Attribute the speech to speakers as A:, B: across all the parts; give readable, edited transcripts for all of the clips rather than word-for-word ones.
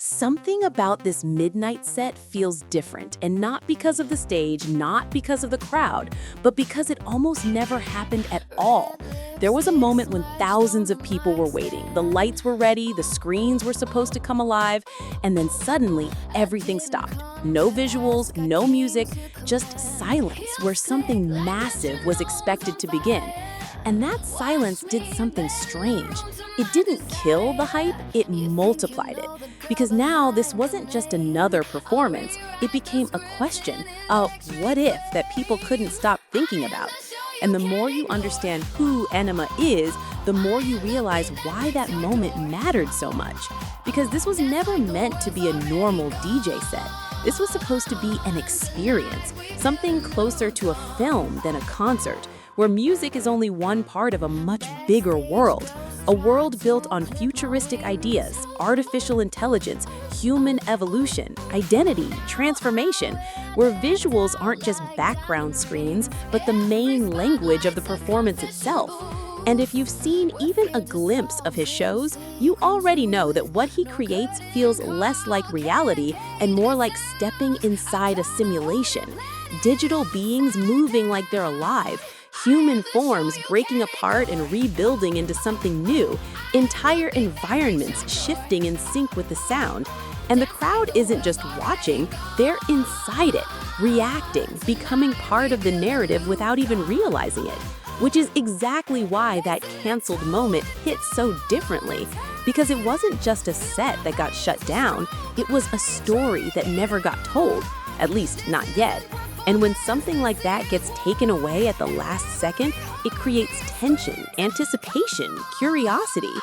A: Something about this midnight set feels different, and not because of the stage, not because of the crowd, but because it almost never happened at all. There was a moment when thousands of people were waiting. The lights were ready, the screens were supposed to come alive, and then suddenly everything stopped. No visuals, no music, just silence where something massive was expected to begin. And that silence did something strange. It didn't kill the hype, it multiplied it. Because now this wasn't just another performance, it became a question, a what if that people couldn't stop thinking about. And the more you understand who Anyma is, the more you realize why that moment mattered so much. Because this was never meant to be a normal DJ set. This was supposed to be an experience, something closer to a film than a concert, where music is only one part of a much bigger world. A world built on futuristic ideas, artificial intelligence, human evolution, identity, transformation, where visuals aren't just background screens, but the main language of the performance itself. And if you've seen even a glimpse of his shows, you already know that what he creates feels less like reality and more like stepping inside a simulation. Digital beings moving like they're alive, human forms breaking apart and rebuilding into something new, entire environments shifting in sync with the sound. And the crowd isn't just watching, they're inside it, reacting, becoming part of the narrative without even realizing it. Which is exactly why that canceled moment hit so differently. Because it wasn't just a set that got shut down, it was a story that never got told, at least not yet. And when something like that gets taken away at the last second, it creates tension, anticipation, curiosity.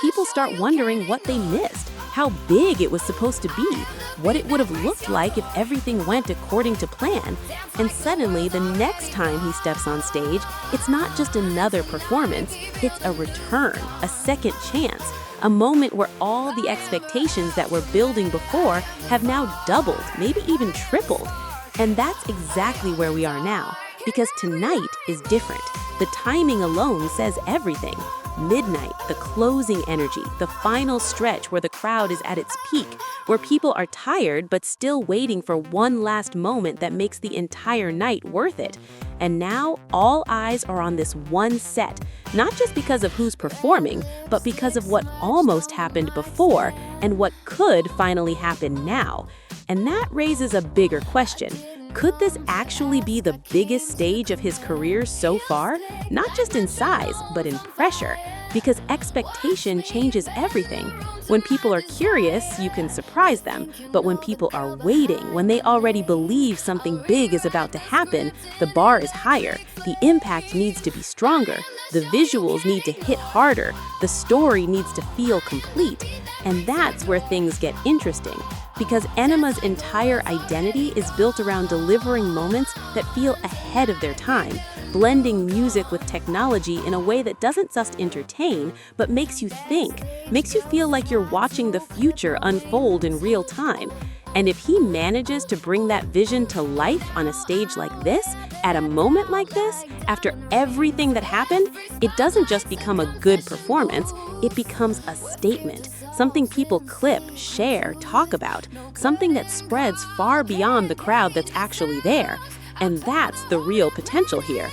A: People start wondering what they missed, how big it was supposed to be, what it would have looked like if everything went according to plan. And suddenly, the next time he steps on stage, it's not just another performance, it's a return, a second chance, a moment where all the expectations that were building before have now doubled, maybe even tripled. And that's exactly where we are now, because tonight is different. The timing alone says everything. Midnight, the closing energy, the final stretch where the crowd is at its peak, where people are tired but still waiting for one last moment that makes the entire night worth it. And now, all eyes are on this one set, not just because of who's performing, but because of what almost happened before and what could finally happen now. And that raises a bigger question. Could this actually be the biggest stage of his career so far? Not just in size, but in pressure. Because expectation changes everything. When people are curious, you can surprise them. But when people are waiting, when they already believe something big is about to happen, the bar is higher. The impact needs to be stronger. The visuals need to hit harder. The story needs to feel complete. And that's where things get interesting. Because Anyma's entire identity is built around delivering moments that feel ahead of their time, blending music with technology in a way that doesn't just entertain, but makes you think, makes you feel like you're watching the future unfold in real time. And if he manages to bring that vision to life on a stage like this, at a moment like this, after everything that happened, it doesn't just become a good performance, it becomes a statement, something people clip, share, talk about, something that spreads far beyond the crowd that's actually there. And that's the real potential here.